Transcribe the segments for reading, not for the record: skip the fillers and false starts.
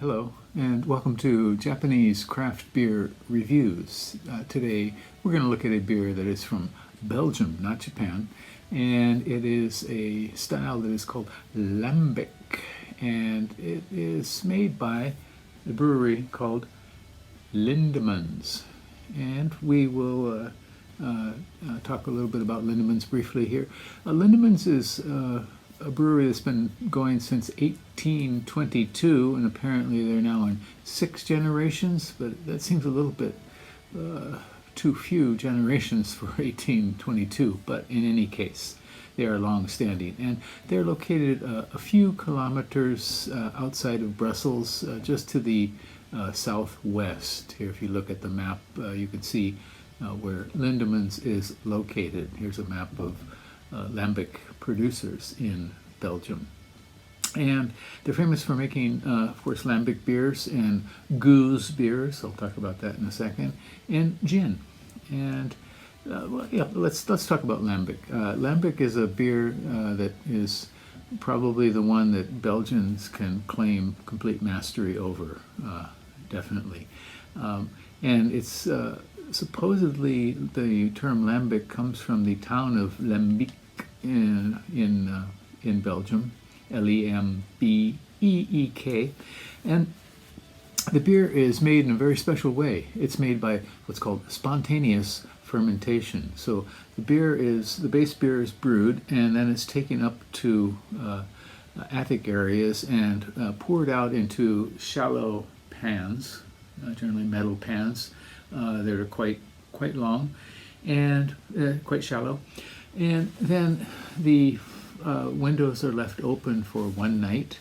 Hello, and welcome to Japanese craft beer reviews. Today we're going to look at a beer that is from Belgium, not Japan, and it is a style that is called Lambic, and it is made by the brewery called Lindemans. And we will talk a little bit about Lindemans briefly here. Lindemans is a brewery that's been going since 1822, and apparently they're now in 6 generations, but that seems a little bit too few generations for 1822. But in any case, they are long-standing, and they're located a few kilometers outside of Brussels, just to the southwest. Here, if you look at the map, you can see where Lindemans is located. Here's a map of lambic producers in Belgium. And they're famous for making, of course, lambic beers and goose beers. I'll talk about that in a second. And gin. And let's talk about lambic. Lambic is a beer that is probably the one that Belgians can claim complete mastery over, definitely. And it's supposedly the term lambic comes from the town of Lambic in Belgium, Lembeek, and the beer is made in a very special way. It's made by what's called spontaneous fermentation. So the base beer is brewed, and then it's taken up to attic areas and poured out into shallow pans, generally metal pans. They're quite long and quite shallow. And then the windows are left open for one night,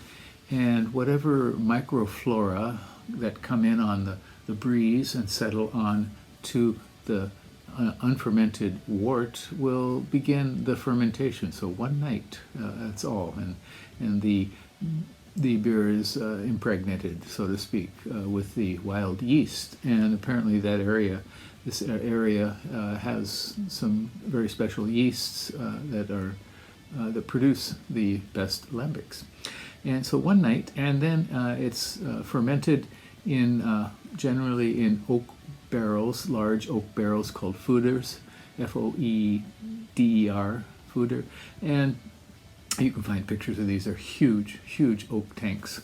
and whatever microflora that come in on the breeze and settle on to the unfermented wort will begin the fermentation. So one night, that's all. And the beer is impregnated, so to speak, with the wild yeast. And apparently this area has some very special yeasts that produce the best lambics. And so one night, and then it's fermented generally in oak barrels, large oak barrels called foeders, Foeder, foeder. And you can find pictures of these. They're huge oak tanks.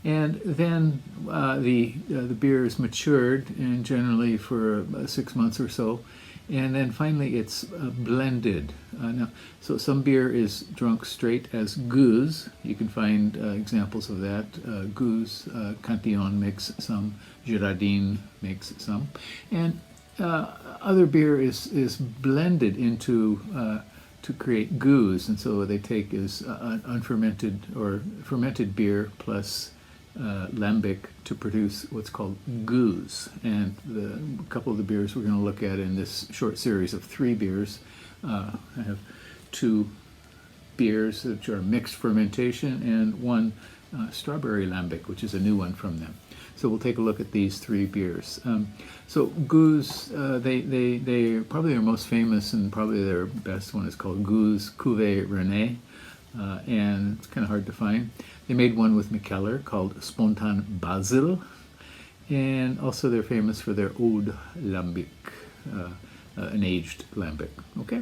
And then the beer is matured, and generally for 6 months or so, and then finally it's blended. So some beer is drunk straight as goose. You can find examples of that. Goose, Cantillon makes some, Girardin makes some, and other beer is blended into to create goose, and so what they take is unfermented or fermented beer plus lambic to produce what's called goose. And a couple of the beers we're going to look at in this short series of 3 beers, I have 2 beers which are mixed fermentation and 1 strawberry lambic, which is a new one from them. So we'll take a look at these 3 beers. So goose, they probably are most famous, and probably their best one is called Goose Cuvée René, and it's kind of hard to find. They made one with Mikkeller called Spontan Basil, and also they're famous for their Oud Lambic, an aged lambic. Okay,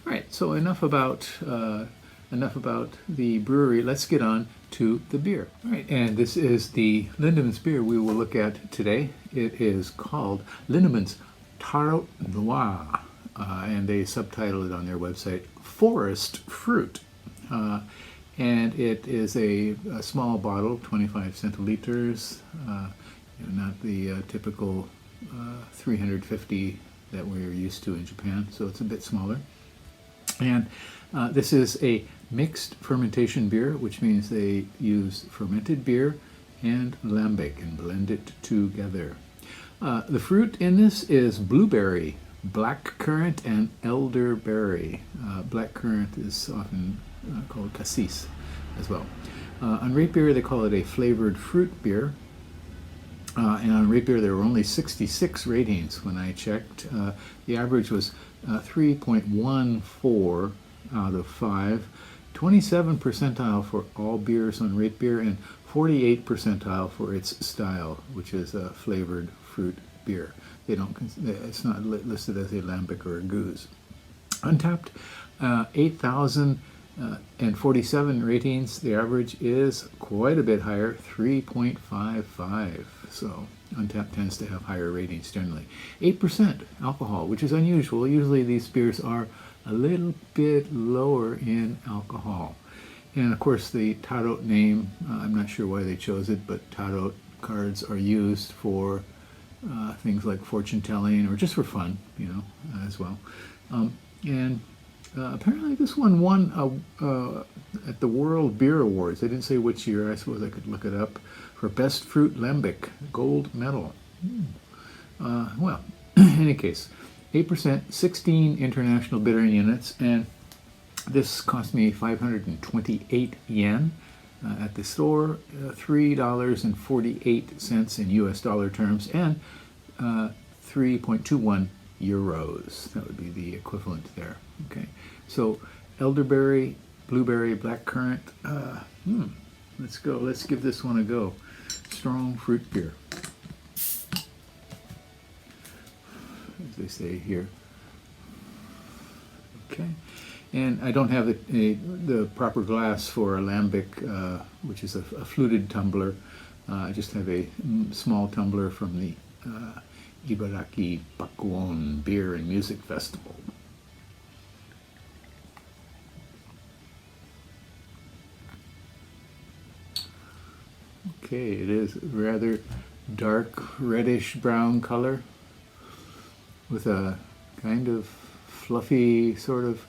all right. So enough about the brewery. Let's get on to the beer. All right, and this is the Lindemans beer we will look at today. It is called Lindemans Tarot Noir, and they subtitle it on their website Forest Fruit. And it is a small bottle, 25 centiliters, not the typical 350 that we're used to in Japan, so it's a bit smaller. And this is a mixed fermentation beer, which means they use fermented beer and lambic and blend it together. The fruit in this is blueberry, blackcurrant, and elderberry. Blackcurrant is often called cassis as well. On Rate Beer, they call it a flavored fruit beer. And on Rate Beer, there were only 66 ratings when I checked. The average was 3.14 out of 5. 27 percentile for all beers on Rate Beer, and 48th percentile for its style, which is a flavored fruit beer. They don't. It's not listed as a lambic or a goose. Untapped, 8,047 ratings. The average is quite a bit higher, 3.55. So Untapped tends to have higher ratings generally. 8% alcohol, which is unusual. Usually these beers are a little bit lower in alcohol. And of course the tarot name, I'm not sure why they chose it, but tarot cards are used for things like fortune telling or just for fun, you know, as well. Apparently this one won at the World Beer Awards. They didn't say which year. I suppose I could look it up. For Best Fruit Lambic, gold medal. Well, in any case, 8%, 16 international bittering units, and this cost me 528 yen at the store, $3.48 in US dollar terms, and 3.21 euros. That would be the equivalent there. Okay, so elderberry, blueberry, blackcurrant. Let's go. Let's give this one a go. Strong fruit beer, as they say here. Okay, and I don't have the proper glass for a lambic, which is a fluted tumbler. I just have a small tumbler from the Ibaraki Bakuon Beer and Music Festival. Okay, it is rather dark reddish brown color with a kind of fluffy sort of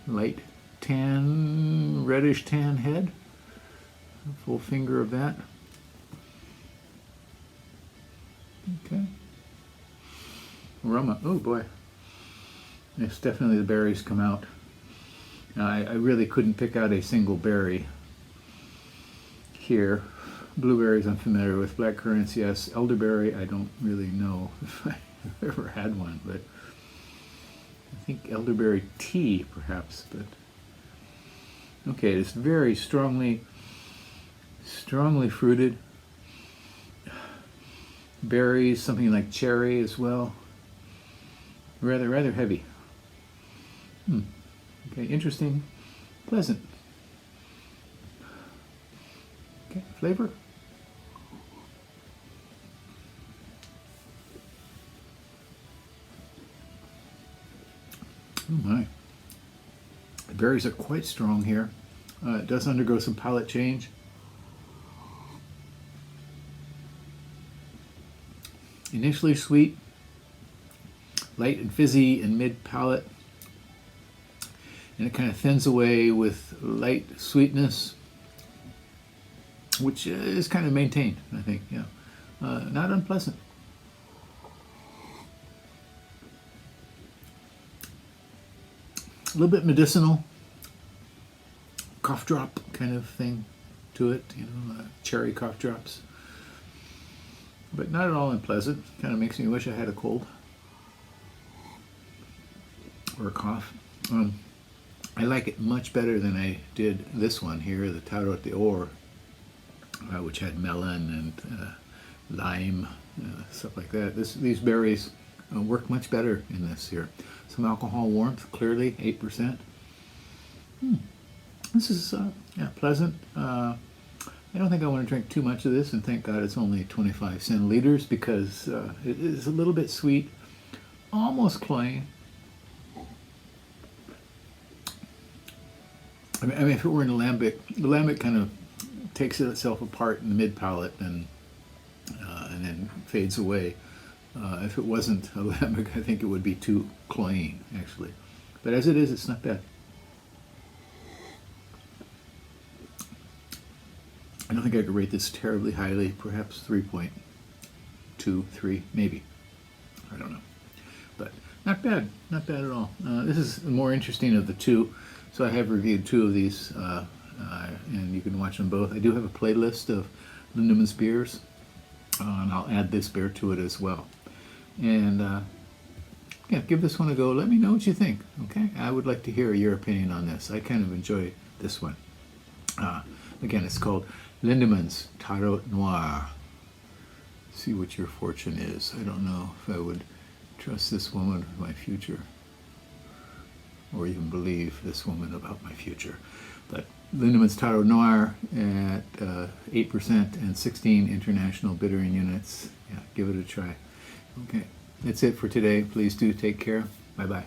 light tan, reddish tan head. A full finger of that. Okay. Aroma. Oh boy. Yes, definitely the berries come out. I really couldn't pick out a single berry here. Blueberries I'm familiar with. Blackcurrants, yes. Elderberry, I don't really know if I've ever had one, but I think elderberry tea perhaps, but okay, it's very strongly fruited. Berries, something like cherry as well. Rather heavy. Okay, interesting, pleasant. Okay, flavor. Oh my. The berries are quite strong here. It does undergo some palate change. Initially sweet, light and fizzy in mid-palate, and it kind of thins away with light sweetness, which is kind of maintained, I think, yeah. Not unpleasant. A little bit medicinal, cough drop kind of thing to it, you know, cherry cough drops. But not at all unpleasant. Kind of makes me wish I had a cold or a cough. I like it much better than I did this one here, the Tarot Noir, which had melon and lime, stuff like that. These berries work much better in this here. Some alcohol warmth, clearly 8%. This is yeah, pleasant. I don't think I want to drink too much of this, and thank God it's only 25 centiliters because it is a little bit sweet, almost cloying. I mean, if it were in a lambic, the lambic kind of takes itself apart in the mid palate and then fades away. If it wasn't a lambic, I think it would be too cloying, actually. But as it is, it's not bad. I don't think I could rate this terribly highly, perhaps 3.2, 3, maybe. I don't know. But not bad, not bad at all. This is the more interesting of the two. So I have reviewed two of these, and you can watch them both. I do have a playlist of Lindemans beers, and I'll add this beer to it as well. And yeah, give this one a go. Let me know what you think, okay? I would like to hear your opinion on this. I kind of enjoy this one. Again, it's called Lindemans Tarot Noir. See what your fortune is. I don't know if I would trust this woman with my future, or even believe this woman about my future. But Lindemans Tarot Noir at 8% and 16 international bittering units. Yeah, give it a try. Okay, that's it for today. Please do take care. Bye-bye.